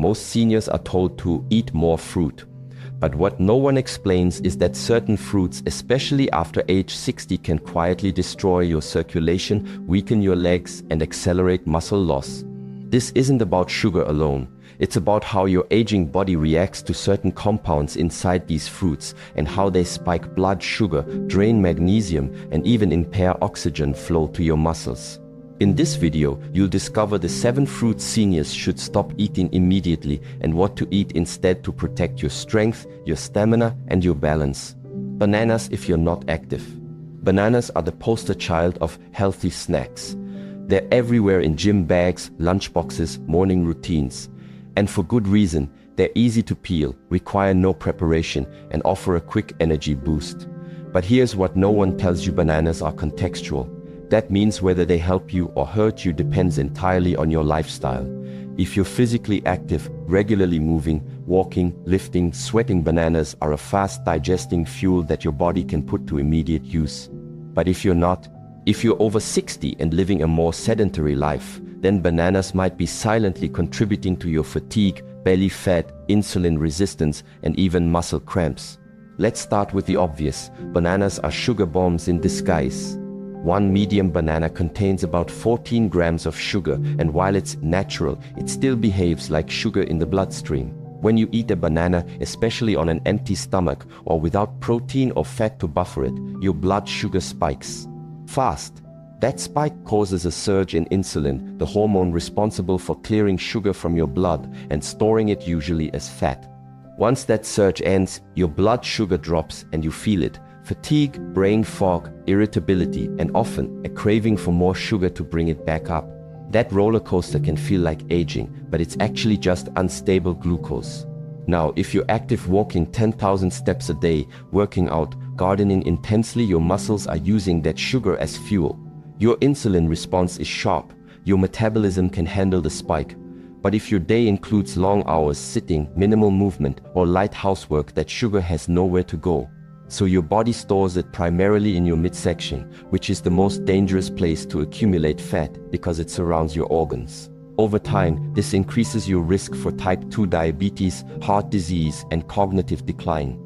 most seniors are told to eat more fruit. But what no one explains is that certain fruits, especially after age 60, can quietly destroy your circulation, weaken your legs, and accelerate muscle loss. This isn't about sugar alone. It's about how your aging body reacts to certain compounds inside these fruits and how they spike blood sugar, drain magnesium, and even impair oxygen flow to your muscles. In this video, you'll discover the 7 fruits seniors should stop eating immediately and what to eat instead to protect your strength, your stamina, and your balance. Bananas if you're not active. Bananas are the poster child of healthy snacks. They're everywhere in gym bags, lunchboxes, morning routines. And for good reason. They're easy to peel, require no preparation, and offer a quick energy boost. But here's what no one tells you: bananas are contextual. That means whether they help you or hurt you depends entirely on your lifestyle. If you're physically active, regularly moving, walking, lifting, sweating, bananas are a fast digesting fuel that your body can put to immediate use. But if you're not, if you're over 60 and living a more sedentary life, then bananas might be silently contributing to your fatigue, belly fat, insulin resistance, and even muscle cramps. Let's start with the obvious. Bananas are sugar bombs in disguise. One medium banana contains about 14 grams of sugar, and while it's natural, it still behaves like sugar in the bloodstream. When you eat a banana, especially on an empty stomach or without protein or fat to buffer it, your blood sugar spikes fast. That spike causes a surge in insulin, the hormone responsible for clearing sugar from your blood and storing it usually as fat. Once that surge ends, your blood sugar drops and you feel it. Fatigue, brain fog, irritability, and often a craving for more sugar to bring it back up. That roller coaster can feel like aging, but it's actually just unstable glucose. Now, if you're active, walking 10,000 steps a day, working out, gardening intensely, your muscles are using that sugar as fuel. Your insulin response is sharp. Your metabolism can handle the spike. But if your day includes long hours sitting, minimal movement, or light housework, that sugar has nowhere to go. So your body stores it primarily in your midsection, which is the most dangerous place to accumulate fat because it surrounds your organs. Over time, this increases your risk for type 2 diabetes, heart disease, and cognitive decline.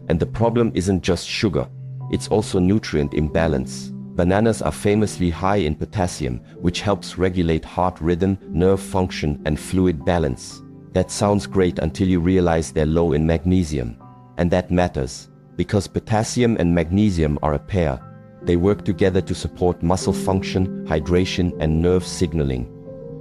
And the problem isn't just sugar, it's also nutrient imbalance. Bananas are famously high in potassium, which helps regulate heart rhythm, nerve function, and fluid balance. That sounds great until you realize they're low in magnesium. And that matters, because potassium and magnesium are a pair. They work together to support muscle function, hydration, and nerve signaling.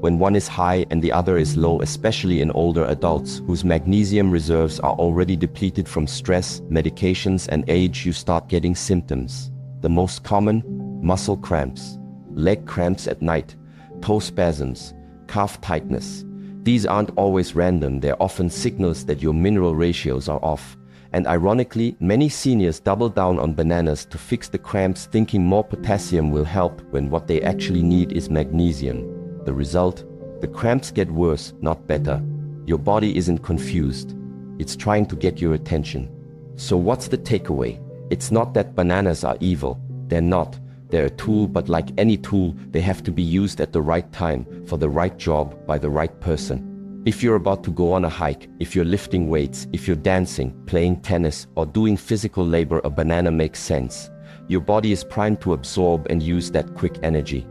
When one is high and the other is low, especially in older adults whose magnesium reserves are already depleted from stress, medications, and age, you start getting symptoms. The most common: muscle cramps, leg cramps at night, toe spasms, calf tightness. These aren't always random, they're often signals that your mineral ratios are off. And ironically, many seniors double down on bananas to fix the cramps, thinking more potassium will help when what they actually need is magnesium. The result? The cramps get worse, not better. Your body isn't confused. It's trying to get your attention. So what's the takeaway? It's not that bananas are evil. They're not. They're a tool, but like any tool, they have to be used at the right time, for the right job, by the right person. If you're about to go on a hike, if you're lifting weights, if you're dancing, playing tennis, or doing physical labor, a banana makes sense. Your body is primed to absorb and use that quick energy.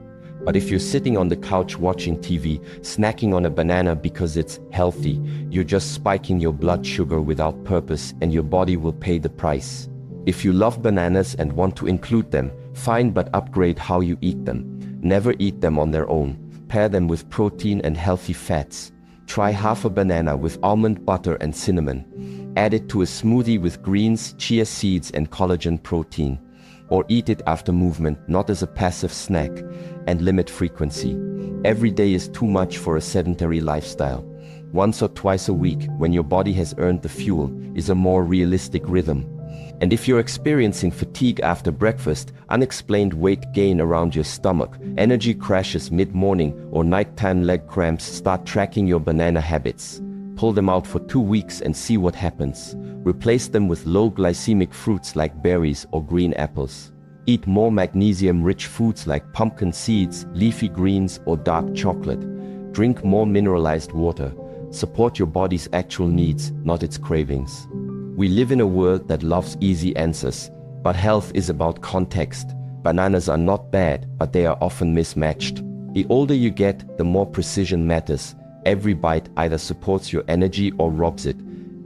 But if you're sitting on the couch watching TV, snacking on a banana because it's healthy, you're just spiking your blood sugar without purpose, and your body will pay the price. If you love bananas and want to include them, fine, but upgrade how you eat them. Never eat them on their own. Pair them with protein and healthy fats. Try half a banana with almond butter and cinnamon. Add it to a smoothie with greens, chia seeds, and collagen protein. Or eat it after movement, not as a passive snack. And limit frequency. Every day is too much for a sedentary lifestyle. Once or twice a week, when your body has earned the fuel, is a more realistic rhythm. And if you're experiencing fatigue after breakfast, unexplained weight gain around your stomach, energy crashes mid-morning, or nighttime leg cramps, start tracking your banana habits. Pull them out for 2 weeks and see what happens. Replace them with low glycemic fruits like berries or green apples. Eat more magnesium-rich foods like pumpkin seeds, leafy greens, or dark chocolate. Drink more mineralized water. Support your body's actual needs, not its cravings. We live in a world that loves easy answers, but health is about context. Bananas are not bad, but they are often mismatched. The older you get, the more precision matters. Every bite either supports your energy or robs it.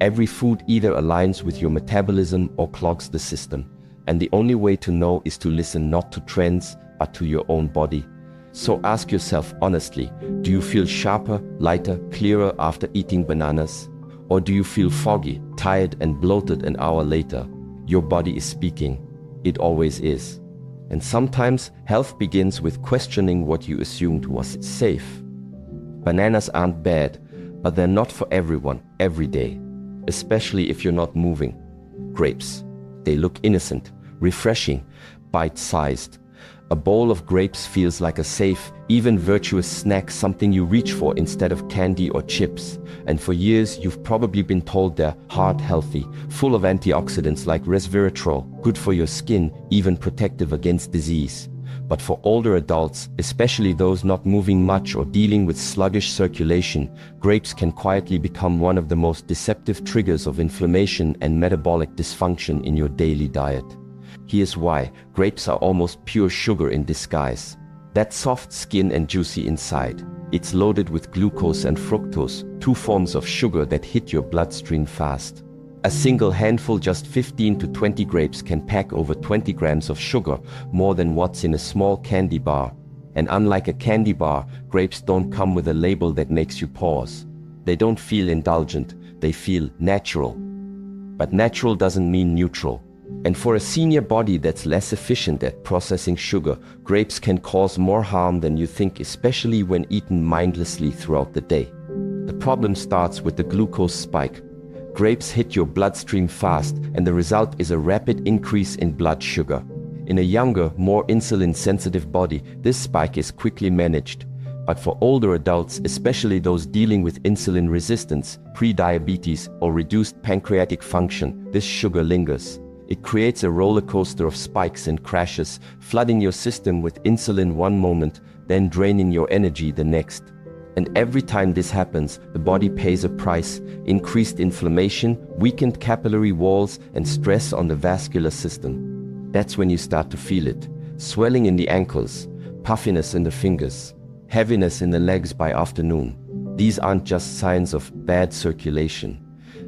Every food either aligns with your metabolism or clogs the system. And the only way to know is to listen not to trends, but to your own body. So ask yourself honestly, do you feel sharper, lighter, clearer after eating bananas? Or do you feel foggy, tired and bloated an hour later? Your body is speaking. It always is. And sometimes health begins with questioning what you assumed was safe. Bananas aren't bad, but they're not for everyone, every day. Especially if you're not moving. Grapes. They look innocent, refreshing, bite-sized. A bowl of grapes feels like a safe, even virtuous snack, something you reach for instead of candy or chips. And for years, you've probably been told they're heart-healthy, full of antioxidants like resveratrol, good for your skin, even protective against disease. But for older adults, especially those not moving much or dealing with sluggish circulation, grapes can quietly become one of the most deceptive triggers of inflammation and metabolic dysfunction in your daily diet. Here's why. Grapes are almost pure sugar in disguise. That soft skin and juicy inside. It's loaded with glucose and fructose, two forms of sugar that hit your bloodstream fast. A single handful, just 15 to 20 grapes, can pack over 20 grams of sugar, more than what's in a small candy bar. And unlike a candy bar, grapes don't come with a label that makes you pause. They don't feel indulgent, they feel natural. But natural doesn't mean neutral. And for a senior body that's less efficient at processing sugar, grapes can cause more harm than you think, especially when eaten mindlessly throughout the day. The problem starts with the glucose spike. Grapes hit your bloodstream fast, and the result is a rapid increase in blood sugar. In a younger, more insulin-sensitive body, this spike is quickly managed. But for older adults, especially those dealing with insulin resistance, pre-diabetes, or reduced pancreatic function, this sugar lingers. It creates a roller coaster of spikes and crashes, flooding your system with insulin one moment, then draining your energy the next. And every time this happens, the body pays a price: increased inflammation, weakened capillary walls, and stress on the vascular system. That's when you start to feel it. Swelling in the ankles, puffiness in the fingers, heaviness in the legs by afternoon. These aren't just signs of bad circulation.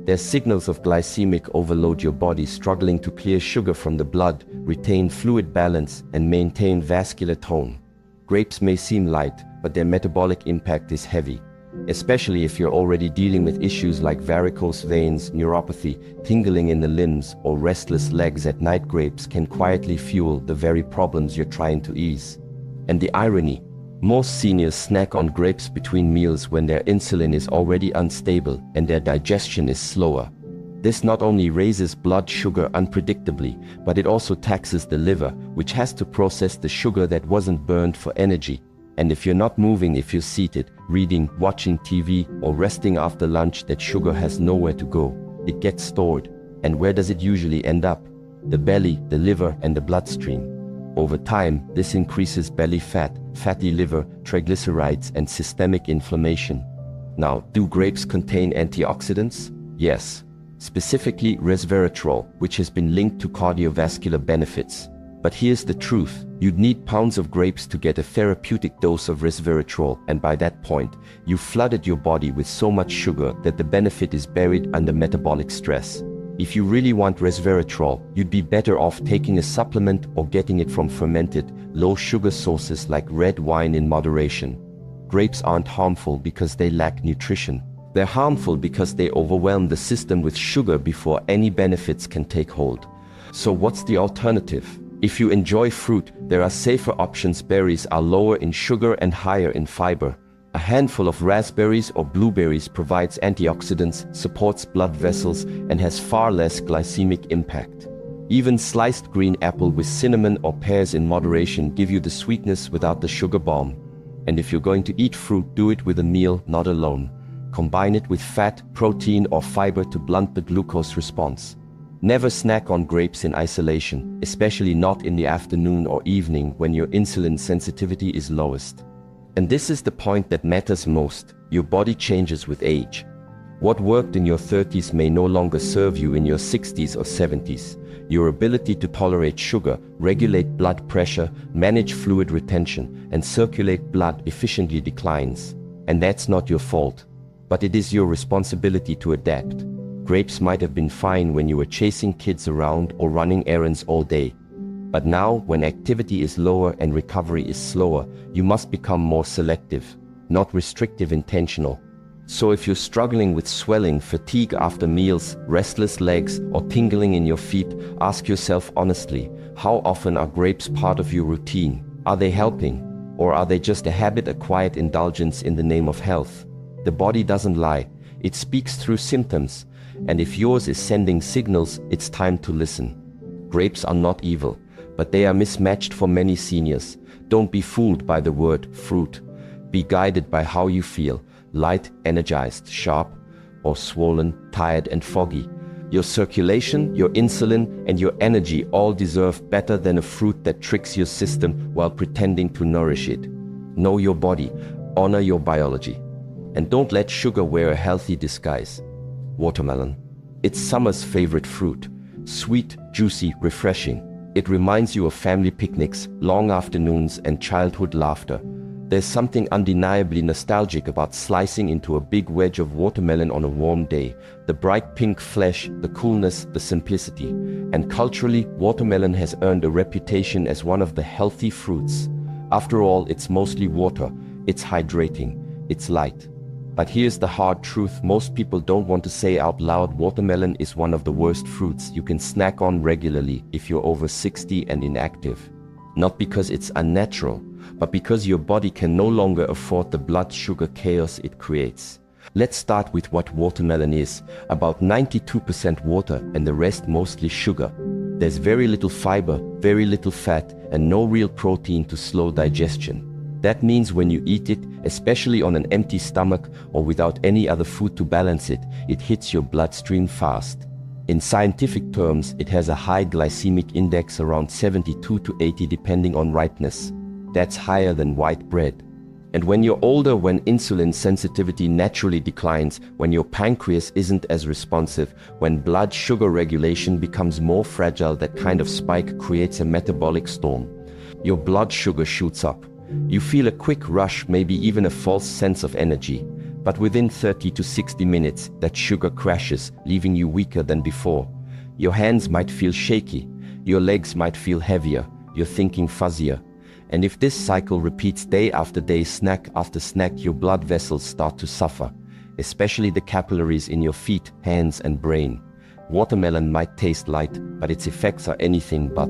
They're signals of glycemic overload, your body struggling to clear sugar from the blood, retain fluid balance, and maintain vascular tone. Grapes may seem light, but their metabolic impact is heavy. Especially if you're already dealing with issues like varicose veins, neuropathy, tingling in the limbs, or restless legs at night, grapes can quietly fuel the very problems you're trying to ease. And the irony: most seniors snack on grapes between meals when their insulin is already unstable and their digestion is slower. This not only raises blood sugar unpredictably, but it also taxes the liver, which has to process the sugar that wasn't burned for energy. And if you're not moving, if you're seated, reading, watching TV, or resting after lunch, that sugar has nowhere to go. It gets stored. And where does it usually end up? The belly, the liver, and the bloodstream. Over time, this increases belly fat, fatty liver, triglycerides, and systemic inflammation. Now, do grapes contain antioxidants? Yes. Specifically resveratrol, which has been linked to cardiovascular benefits. But here's the truth: you'd need pounds of grapes to get a therapeutic dose of resveratrol, and by that point, you've flooded your body with so much sugar that the benefit is buried under metabolic stress. If you really want resveratrol, you'd be better off taking a supplement or getting it from fermented, low-sugar sources like red wine in moderation. Grapes aren't harmful because they lack nutrition. They're harmful because they overwhelm the system with sugar before any benefits can take hold. So what's the alternative? If you enjoy fruit, there are safer options. Berries are lower in sugar and higher in fiber. A handful of raspberries or blueberries provides antioxidants, supports blood vessels, and has far less glycemic impact. Even sliced green apple with cinnamon or pears in moderation give you the sweetness without the sugar bomb. And if you're going to eat fruit, do it with a meal, not alone. Combine it with fat, protein, or fiber to blunt the glucose response. Never snack on grapes in isolation, especially not in the afternoon or evening when your insulin sensitivity is lowest. And this is the point that matters most. Your body changes with age. What worked in your 30s may no longer serve you in your 60s or 70s. Your ability to tolerate sugar, regulate blood pressure, manage fluid retention, and circulate blood efficiently declines. And that's not your fault. But it is your responsibility to adapt. Grapes might have been fine when you were chasing kids around or running errands all day. But now, when activity is lower and recovery is slower, you must become more selective, not restrictive, intentional. So if you're struggling with swelling, fatigue after meals, restless legs, or tingling in your feet, ask yourself honestly, how often are grapes part of your routine? Are they helping? Or are they just a habit, a quiet indulgence in the name of health? The body doesn't lie. It speaks through symptoms. And if yours is sending signals, it's time to listen. Grapes are not evil, but they are mismatched for many seniors. Don't be fooled by the word fruit. Be guided by how you feel. Light, energized, sharp, or swollen, tired and foggy. Your circulation, your insulin, and your energy all deserve better than a fruit that tricks your system while pretending to nourish it. Know your body, honor your biology, and don't let sugar wear a healthy disguise. Watermelon. It's summer's favorite fruit. Sweet, juicy, refreshing. It reminds you of family picnics, long afternoons, and childhood laughter. There's something undeniably nostalgic about slicing into a big wedge of watermelon on a warm day. The bright pink flesh, the coolness, the simplicity. And culturally, watermelon has earned a reputation as one of the healthy fruits. After all, it's mostly water. It's hydrating. It's light. But here's the hard truth most people don't want to say out loud. Watermelon is one of the worst fruits you can snack on regularly if you're over 60 and inactive. Not because it's unnatural, but because your body can no longer afford the blood sugar chaos it creates. Let's start with what watermelon is. About 92% water and the rest mostly sugar. There's very little fiber, very little fat, and no real protein to slow digestion. That means when you eat it, especially on an empty stomach or without any other food to balance it, it hits your bloodstream fast. In scientific terms, it has a high glycemic index, around 72 to 80 depending on ripeness. That's higher than white bread. And when you're older, when insulin sensitivity naturally declines, when your pancreas isn't as responsive, when blood sugar regulation becomes more fragile, that kind of spike creates a metabolic storm. Your blood sugar shoots up. You feel a quick rush, maybe even a false sense of energy. But within 30 to 60 minutes, that sugar crashes, leaving you weaker than before. Your hands might feel shaky. Your legs might feel heavier. Your thinking fuzzier. And if this cycle repeats day after day, snack after snack, your blood vessels start to suffer, especially the capillaries in your feet, hands, and brain. Watermelon might taste light, but its effects are anything but.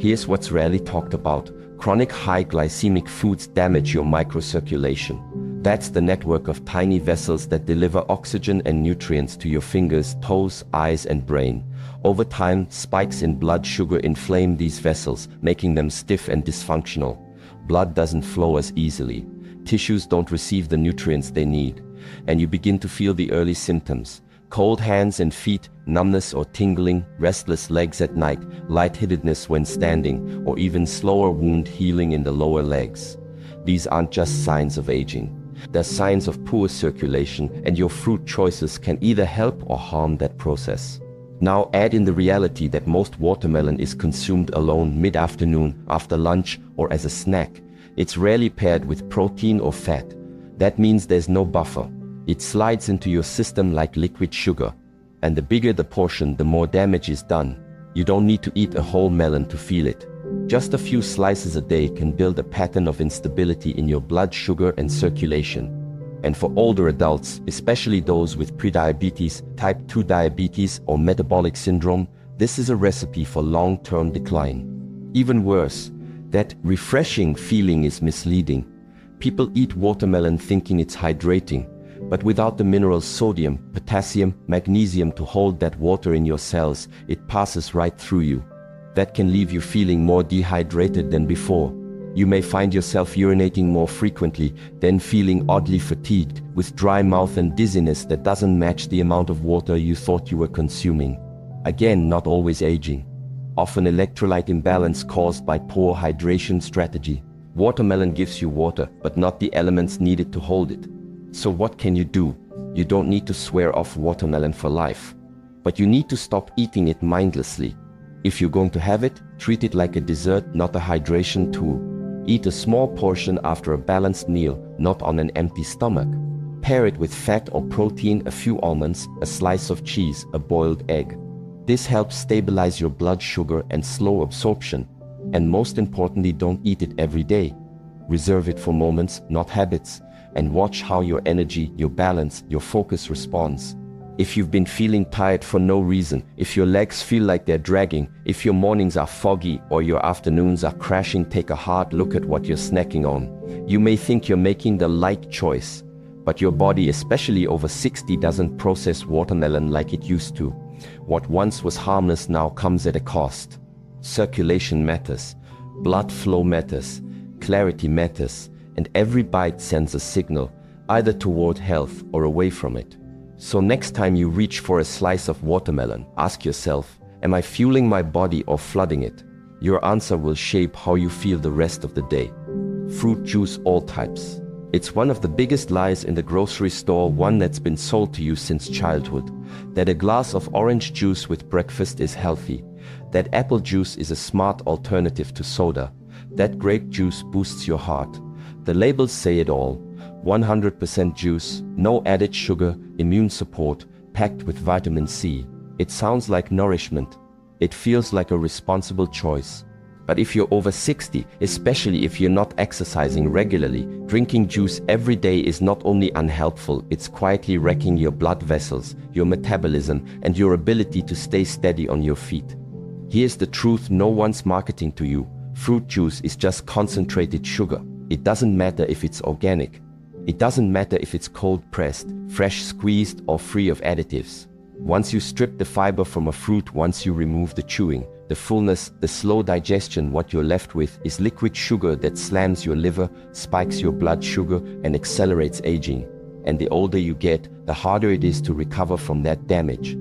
Here's what's rarely talked about. Chronic high glycemic foods damage your microcirculation. That's the network of tiny vessels that deliver oxygen and nutrients to your fingers, toes, eyes, and brain. Over time, spikes in blood sugar inflame these vessels, making them stiff and dysfunctional. Blood doesn't flow as easily. Tissues don't receive the nutrients they need. And you begin to feel the early symptoms. Cold hands and feet, numbness or tingling, restless legs at night, lightheadedness when standing, or even slower wound healing in the lower legs. These aren't just signs of aging. They're signs of poor circulation, and your fruit choices can either help or harm that process. Now add in the reality that most watermelon is consumed alone mid-afternoon, after lunch, or as a snack. It's rarely paired with protein or fat. That means there's no buffer. It slides into your system like liquid sugar. And the bigger the portion, the more damage is done. You don't need to eat a whole melon to feel it. Just a few slices a day can build a pattern of instability in your blood sugar and circulation. And for older adults, especially those with prediabetes, type 2 diabetes, or metabolic syndrome, this is a recipe for long-term decline. Even worse, that refreshing feeling is misleading. People eat watermelon thinking it's hydrating, but without the minerals sodium, potassium, magnesium to hold that water in your cells, it passes right through you. That can leave you feeling more dehydrated than before. You may find yourself urinating more frequently, then feeling oddly fatigued, with dry mouth and dizziness that doesn't match the amount of water you thought you were consuming. Again, not always aging. Often electrolyte imbalance caused by poor hydration strategy. Watermelon gives you water, but not the elements needed to hold it. So what can you do? You don't need to swear off watermelon for life. But you need to stop eating it mindlessly. If you're going to have it, treat it like a dessert, not a hydration tool. Eat a small portion after a balanced meal, not on an empty stomach. Pair it with fat or protein, a few almonds, a slice of cheese, a boiled egg. This helps stabilize your blood sugar and slow absorption. And most importantly, don't eat it every day. Reserve it for moments, not habits, and watch how your energy, your balance, your focus responds. If you've been feeling tired for no reason, if your legs feel like they're dragging, if your mornings are foggy or your afternoons are crashing, take a hard look at what you're snacking on. You may think you're making the right choice, but your body, especially over 60, doesn't process watermelon like it used to. What once was harmless now comes at a cost. Circulation matters, blood flow matters, clarity matters, and every bite sends a signal, either toward health or away from it. So next time you reach for a slice of watermelon, ask yourself, am I fueling my body or flooding it? Your answer will shape how you feel the rest of the day. Fruit juice, all types. It's one of the biggest lies in the grocery store, one that's been sold to you since childhood. That a glass of orange juice with breakfast is healthy. That apple juice is a smart alternative to soda. That grape juice boosts your heart. The labels say it all. 100% juice, no added sugar, immune support, packed with vitamin C. It sounds like nourishment. It feels like a responsible choice. But if you're over 60, especially if you're not exercising regularly, drinking juice every day is not only unhelpful, it's quietly wrecking your blood vessels, your metabolism, and your ability to stay steady on your feet. Here's the truth no one's marketing to you. Fruit juice is just concentrated sugar. It doesn't matter if it's organic. It doesn't matter if it's cold pressed, fresh squeezed, or free of additives. Once you strip the fiber from a fruit, once you remove the chewing, the fullness, the slow digestion, what you're left with is liquid sugar that slams your liver, spikes your blood sugar, and accelerates aging. And the older you get, the harder it is to recover from that damage.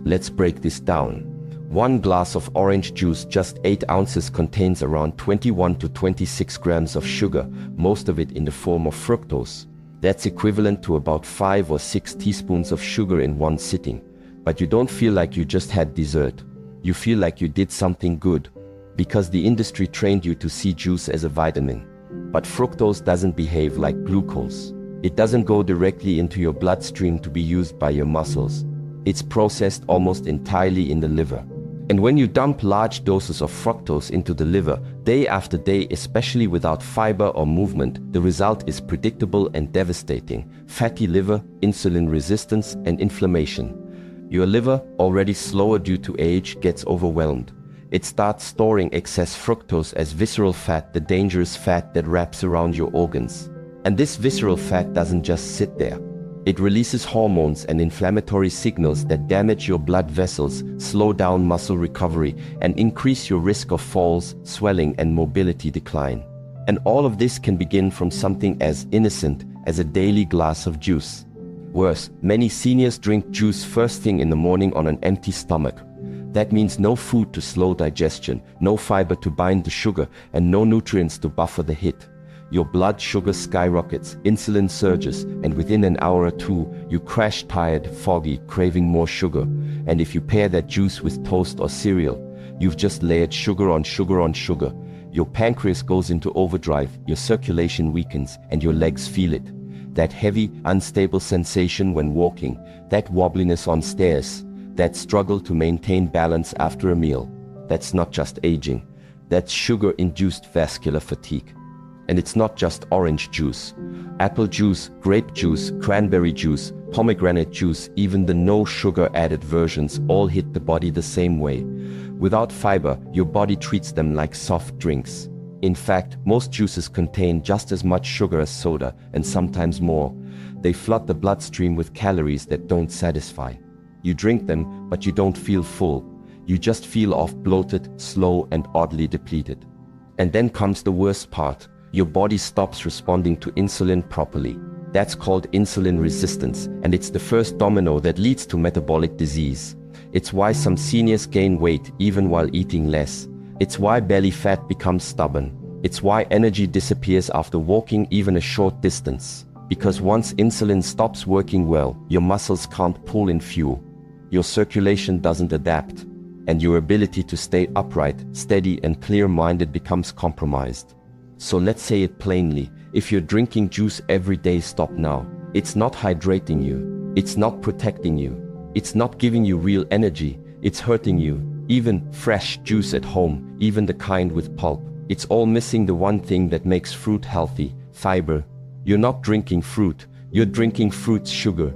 Let's break this down. One glass of orange juice, just 8 ounces, contains around 21 to 26 grams of sugar, most of it in the form of fructose. That's equivalent to about 5 or 6 teaspoons of sugar in one sitting. But you don't feel like you just had dessert. You feel like you did something good, because the industry trained you to see juice as a vitamin. But fructose doesn't behave like glucose. It doesn't go directly into your bloodstream to be used by your muscles. It's processed almost entirely in the liver. And when you dump large doses of fructose into the liver, day after day, especially without fiber or movement, the result is predictable and devastating: fatty liver, insulin resistance, and inflammation. Your liver, already slower due to age, gets overwhelmed. It starts storing excess fructose as visceral fat, the dangerous fat that wraps around your organs. And this visceral fat doesn't just sit there. It releases hormones and inflammatory signals that damage your blood vessels, slow down muscle recovery, and increase your risk of falls, swelling, and mobility decline. And all of this can begin from something as innocent as a daily glass of juice. Worse, many seniors drink juice first thing in the morning on an empty stomach. That means no food to slow digestion, no fiber to bind the sugar, and no nutrients to buffer the hit. Your blood sugar skyrockets, insulin surges, and within an hour or two, you crash tired, foggy, craving more sugar. And if you pair that juice with toast or cereal, you've just layered sugar on sugar on sugar. Your pancreas goes into overdrive, your circulation weakens, and your legs feel it. That heavy, unstable sensation when walking, that wobbliness on stairs, that struggle to maintain balance after a meal. That's not just aging. That's sugar-induced vascular fatigue. And it's not just orange juice. Apple juice, grape juice, cranberry juice, pomegranate juice, even the no sugar added versions all hit the body the same way. Without fiber, your body treats them like soft drinks. In fact, most juices contain just as much sugar as soda, and sometimes more. They flood the bloodstream with calories that don't satisfy. You drink them, but you don't feel full. You just feel off, bloated, slow, and oddly depleted. And then comes the worst part. Your body stops responding to insulin properly. That's called insulin resistance, and it's the first domino that leads to metabolic disease. It's why some seniors gain weight even while eating less. It's why belly fat becomes stubborn. It's why energy disappears after walking even a short distance. Because once insulin stops working well, your muscles can't pull in fuel. Your circulation doesn't adapt, and your ability to stay upright, steady, and clear-minded becomes compromised. So let's say it plainly, if you're drinking juice every day, stop now. It's not hydrating you. It's not protecting you. It's not giving you real energy. It's hurting you. Even fresh juice at home, even the kind with pulp, it's all missing the one thing that makes fruit healthy: fiber. You're not drinking fruit, you're drinking fruit's sugar.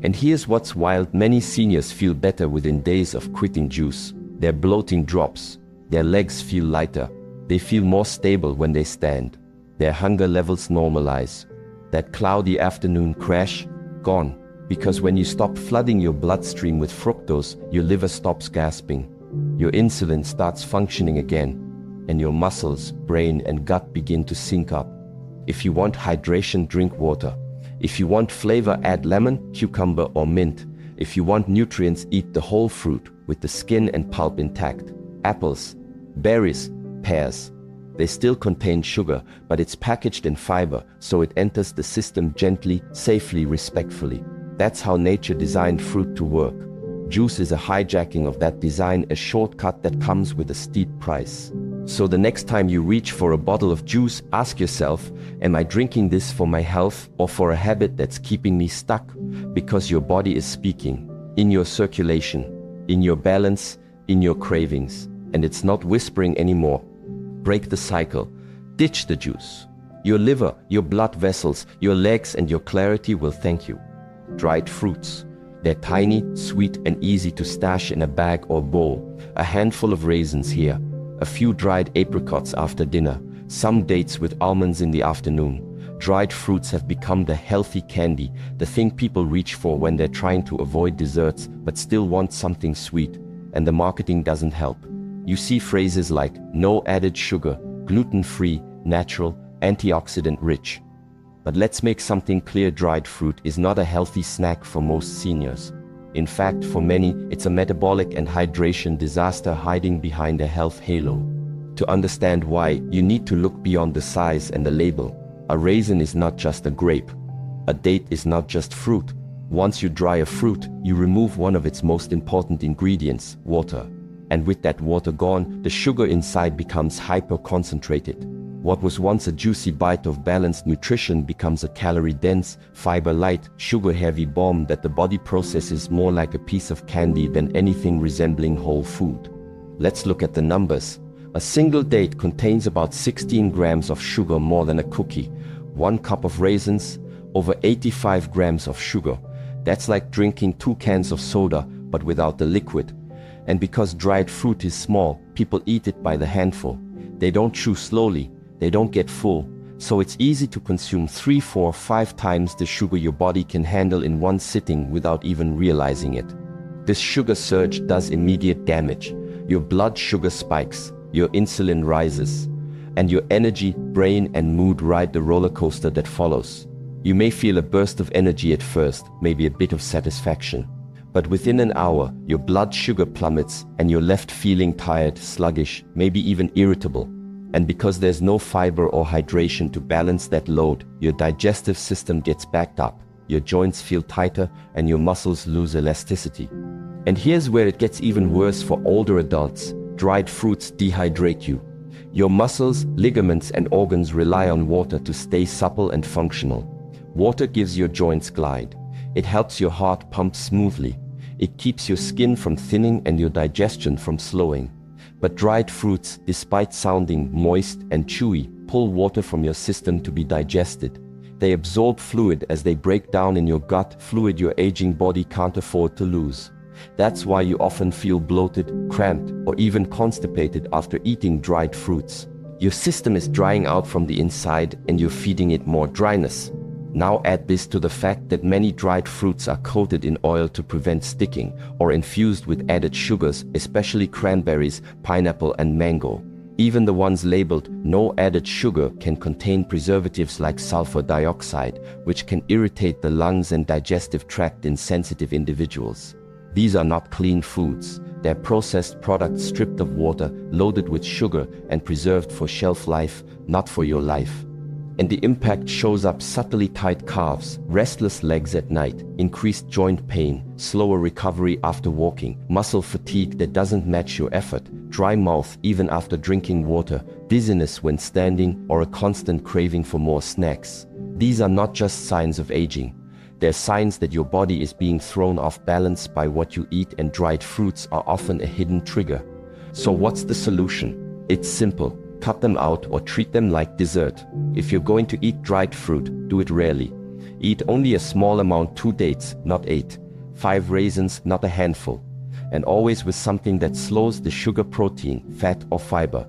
And here's what's wild: many seniors feel better within days of quitting juice. Their bloating drops, their legs feel lighter, they feel more stable when they stand. Their hunger levels normalize. That cloudy afternoon crash, gone. Because when you stop flooding your bloodstream with fructose, your liver stops gasping. Your insulin starts functioning again, and your muscles, brain, and gut begin to sync up. If you want hydration, drink water. If you want flavor, add lemon, cucumber, or mint. If you want nutrients, eat the whole fruit with the skin and pulp intact. Apples, berries, pears. They still contain sugar, but it's packaged in fiber, so it enters the system gently, safely, respectfully. That's how nature designed fruit to work. Juice is a hijacking of that design, a shortcut that comes with a steep price. So the next time you reach for a bottle of juice, ask yourself, am I drinking this for my health or for a habit that's keeping me stuck? Because your body is speaking, in your circulation, in your balance, in your cravings, and it's not whispering anymore. Break the cycle. Ditch the juice. Your liver, your blood vessels, your legs, and your clarity will thank you. Dried fruits. They're tiny, sweet, and easy to stash in a bag or bowl. A handful of raisins here, a few dried apricots after dinner, some dates with almonds in the afternoon. Dried fruits have become the healthy candy, the thing people reach for when they're trying to avoid desserts but still want something sweet, and the marketing doesn't help. You see phrases like no added sugar, gluten-free, natural, antioxidant rich. But let's make something clear: dried fruit is not a healthy snack for most seniors. In fact, for many, it's a metabolic and hydration disaster hiding behind a health halo. To understand why, you need to look beyond the size and the label. A raisin is not just a grape. A date is not just fruit. Once you dry a fruit, you remove one of its most important ingredients, water. And with that water gone, the sugar inside becomes hyper-concentrated. What was once a juicy bite of balanced nutrition becomes a calorie-dense, fiber-light, sugar-heavy bomb that the body processes more like a piece of candy than anything resembling whole food. Let's look at the numbers. A single date contains about 16 grams of sugar, more than a cookie. 1 cup of raisins, over 85 grams of sugar. That's like drinking 2 cans of soda, but without the liquid. And because dried fruit is small, people eat it by the handful. They don't chew slowly. They don't get full, so it's easy to consume 3, 4, 5 times the sugar your body can handle in one sitting without even realizing it. This sugar surge does immediate damage. Your blood sugar spikes, your insulin rises, and your energy, brain, and mood ride the roller coaster that follows. You may feel a burst of energy at first, maybe a bit of satisfaction. But within an hour, your blood sugar plummets and you're left feeling tired, sluggish, maybe even irritable. And because there's no fiber or hydration to balance that load, your digestive system gets backed up, your joints feel tighter, and your muscles lose elasticity. And here's where it gets even worse for older adults. Dried fruits dehydrate you. Your muscles, ligaments, and organs rely on water to stay supple and functional. Water gives your joints glide. It helps your heart pump smoothly. It keeps your skin from thinning and your digestion from slowing. But dried fruits, despite sounding moist and chewy, pull water from your system to be digested. They absorb fluid as they break down in your gut, fluid your aging body can't afford to lose. That's why you often feel bloated, cramped, or even constipated after eating dried fruits. Your system is drying out from the inside and you're feeding it more dryness. Now add this to the fact that many dried fruits are coated in oil to prevent sticking or infused with added sugars, especially cranberries, pineapple, and mango. Even the ones labeled no added sugar can contain preservatives like sulfur dioxide, which can irritate the lungs and digestive tract in sensitive individuals. These are not clean foods. They're processed products stripped of water, loaded with sugar, and preserved for shelf life, not for your life. And the impact shows up: subtly tight calves, restless legs at night, increased joint pain, slower recovery after walking, muscle fatigue that doesn't match your effort, dry mouth even after drinking water, dizziness when standing, or a constant craving for more snacks. These are not just signs of aging. They're signs that your body is being thrown off balance by what you eat, and dried fruits are often a hidden trigger. So what's the solution? It's simple. Cut them out or treat them like dessert. If you're going to eat dried fruit, do it rarely. Eat only a small amount: 2 dates, not 8. 5 raisins, not a handful. And always with something that slows the sugar, protein, fat, or fiber.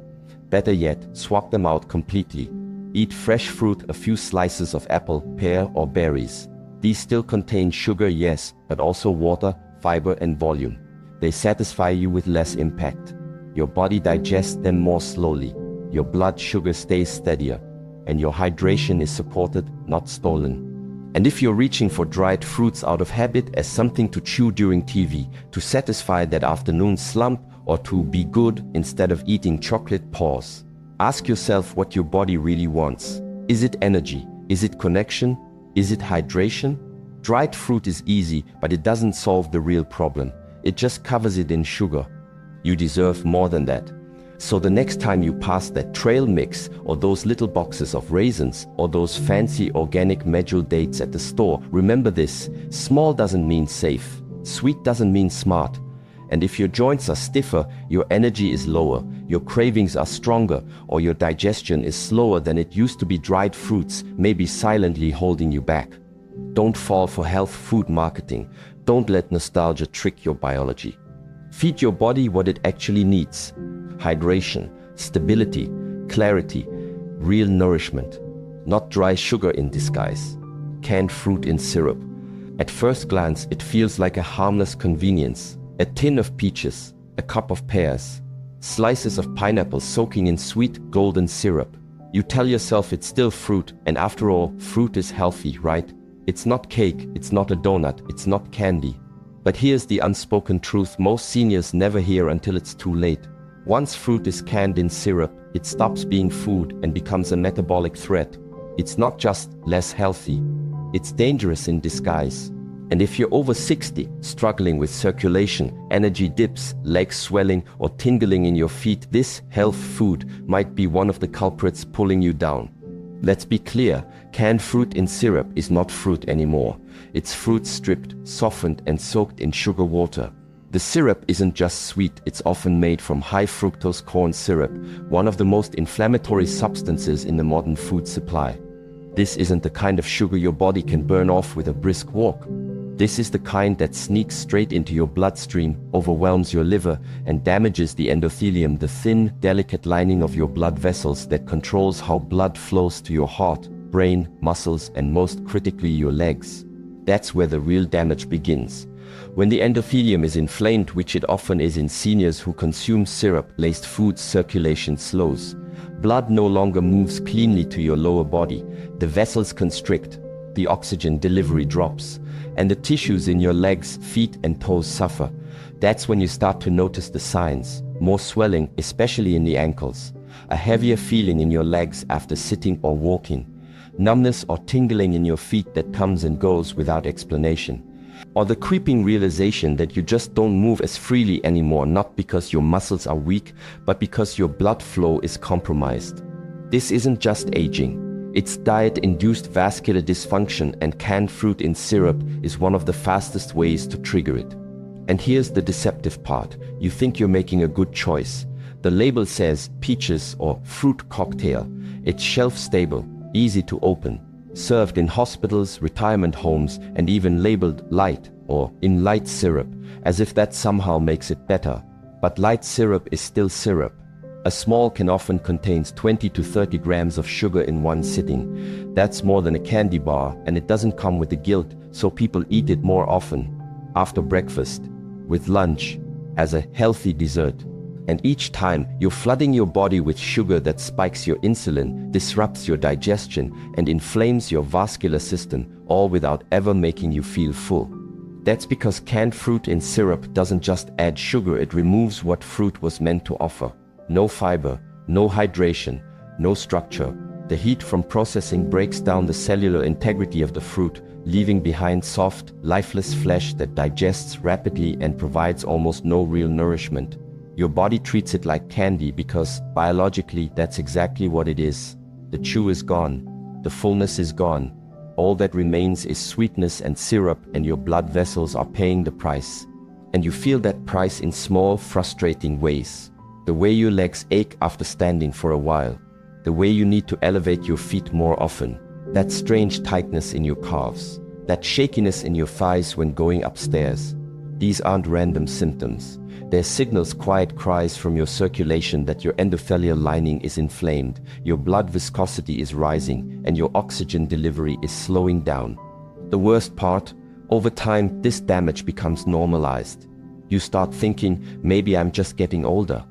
Better yet, swap them out completely. Eat fresh fruit, a few slices of apple, pear, or berries. These still contain sugar, yes, but also water, fiber, and volume. They satisfy you with less impact. Your body digests them more slowly. Your blood sugar stays steadier, and your hydration is supported, not stolen. And if you're reaching for dried fruits out of habit, as something to chew during TV, to satisfy that afternoon slump, or to be good instead of eating chocolate, pause. Ask yourself what your body really wants. Is it energy? Is it connection? Is it hydration? Dried fruit is easy, but it doesn't solve the real problem. It just covers it in sugar. You deserve more than that. So the next time you pass that trail mix, or those little boxes of raisins, or those fancy organic medjool dates at the store, remember this: small doesn't mean safe. Sweet doesn't mean smart. And if your joints are stiffer, your energy is lower, your cravings are stronger, or your digestion is slower than it used to be, dried fruits may be silently holding you back. Don't fall for health food marketing. Don't let nostalgia trick your biology. Feed your body what it actually needs: hydration, stability, clarity, real nourishment, not dry sugar in disguise, canned fruit in syrup. At first glance, it feels like a harmless convenience. A tin of peaches, a cup of pears, slices of pineapple soaking in sweet golden syrup. You tell yourself it's still fruit, and after all, fruit is healthy, right? It's not cake, it's not a donut, it's not candy. But here's the unspoken truth most seniors never hear until it's too late. Once fruit is canned in syrup, it stops being food and becomes a metabolic threat. It's not just less healthy, it's dangerous in disguise. And if you're over 60, struggling with circulation, energy dips, leg swelling, or tingling in your feet, this health food might be one of the culprits pulling you down. Let's be clear, canned fruit in syrup is not fruit anymore. It's fruit stripped, softened, and soaked in sugar water. The syrup isn't just sweet, it's often made from high fructose corn syrup, one of the most inflammatory substances in the modern food supply. This isn't the kind of sugar your body can burn off with a brisk walk. This is the kind that sneaks straight into your bloodstream, overwhelms your liver, and damages the endothelium, the thin, delicate lining of your blood vessels that controls how blood flows to your heart, brain, muscles, and most critically, your legs. That's where the real damage begins. When the endothelium is inflamed, which it often is in seniors who consume syrup-laced foods, circulation slows. Blood no longer moves cleanly to your lower body. The vessels constrict. The oxygen delivery drops, and the tissues in your legs, feet, and toes suffer. That's when you start to notice the signs. More swelling, especially in the ankles. A heavier feeling in your legs after sitting or walking. Numbness or tingling in your feet that comes and goes without explanation. Or the creeping realization that you just don't move as freely anymore, not because your muscles are weak, but because your blood flow is compromised. This isn't just aging. It's diet-induced vascular dysfunction, and canned fruit in syrup is one of the fastest ways to trigger it. And here's the deceptive part. You think you're making a good choice. The label says peaches or fruit cocktail. It's shelf-stable, easy to open, served in hospitals, retirement homes, and even labeled light or in light syrup, as if that somehow makes it better. But light syrup is still syrup. A small can often contains 20 to 30 grams of sugar in one sitting. That's more than a candy bar, and it doesn't come with the guilt, so people eat it more often. After breakfast, with lunch, as a healthy dessert. And each time, you're flooding your body with sugar that spikes your insulin, disrupts your digestion, and inflames your vascular system, all without ever making you feel full. That's because canned fruit in syrup doesn't just add sugar, it removes what fruit was meant to offer. No fiber, no hydration, no structure. The heat from processing breaks down the cellular integrity of the fruit, leaving behind soft, lifeless flesh that digests rapidly and provides almost no real nourishment. Your body treats it like candy because, biologically, that's exactly what it is. The chew is gone. The fullness is gone. All that remains is sweetness and syrup, and your blood vessels are paying the price. And you feel that price in small, frustrating ways. The way your legs ache after standing for a while. The way you need to elevate your feet more often. That strange tightness in your calves. That shakiness in your thighs when going upstairs. These aren't random symptoms. They're signals, quiet cries from your circulation that your endothelial lining is inflamed, your blood viscosity is rising, and your oxygen delivery is slowing down. The worst part, over time, this damage becomes normalized. You start thinking, maybe I'm just getting older.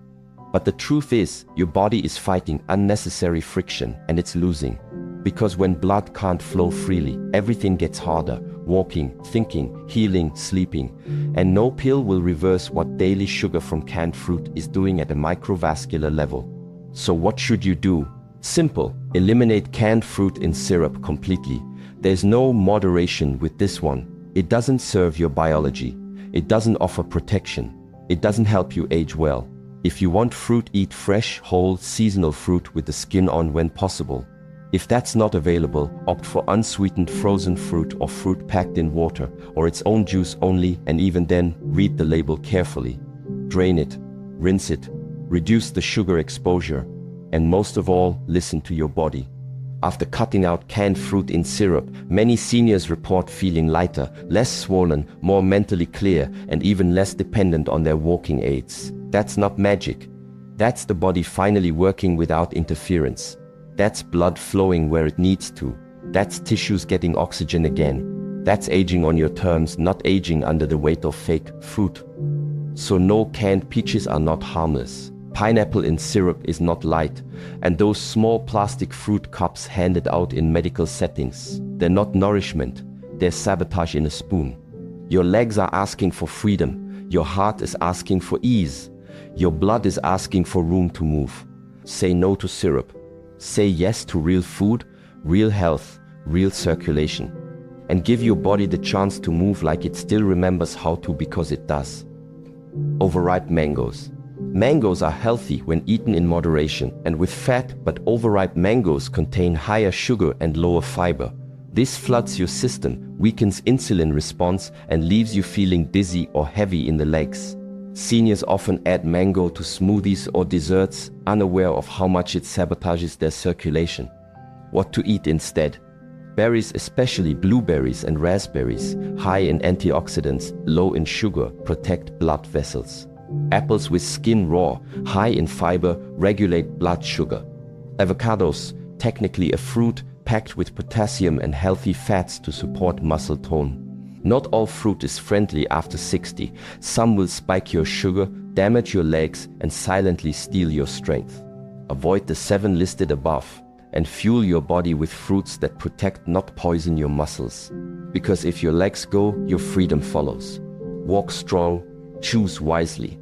But the truth is, your body is fighting unnecessary friction, and it's losing. Because when blood can't flow freely, everything gets harder. Walking, thinking, healing, sleeping. And no pill will reverse what daily sugar from canned fruit is doing at a microvascular level. So what should you do? Simple. Eliminate canned fruit in syrup completely. There's no moderation with this one. It doesn't serve your biology. It doesn't offer protection. It doesn't help you age well. If you want fruit, eat fresh, whole, seasonal fruit with the skin on when possible. If that's not available, opt for unsweetened frozen fruit or fruit packed in water or its own juice only, and even then, read the label carefully. Drain it, rinse it, reduce the sugar exposure, and most of all, listen to your body. After cutting out canned fruit in syrup, many seniors report feeling lighter, less swollen, more mentally clear, and even less dependent on their walking aids. That's not magic. That's the body finally working without interference. That's blood flowing where it needs to. That's tissues getting oxygen again. That's aging on your terms, not aging under the weight of fake fruit. So no, canned peaches are not harmless. Pineapple in syrup is not light. And those small plastic fruit cups handed out in medical settings, they're not nourishment. They're sabotage in a spoon. Your legs are asking for freedom. Your heart is asking for ease. Your blood is asking for room to move. Say no to syrup. Say yes to real food, real health, real circulation. And give your body the chance to move like it still remembers how to, because it does. Overripe mangoes. Mangoes are healthy when eaten in moderation and with fat, but overripe mangoes contain higher sugar and lower fiber. This floods your system, weakens insulin response, and leaves you feeling dizzy or heavy in the legs. Seniors often add mango to smoothies or desserts, unaware of how much it sabotages their circulation. What to eat instead? Berries, especially blueberries and raspberries, high in antioxidants, low in sugar, protect blood vessels. Apples with skin raw, high in fiber, regulate blood sugar. Avocados, technically a fruit, packed with potassium and healthy fats to support muscle tone. Not all fruit is friendly after 60. Some will spike your sugar, damage your legs, and silently steal your strength. Avoid the 7 listed above, and fuel your body with fruits that protect, not poison your muscles. Because if your legs go, your freedom follows. Walk strong, choose wisely.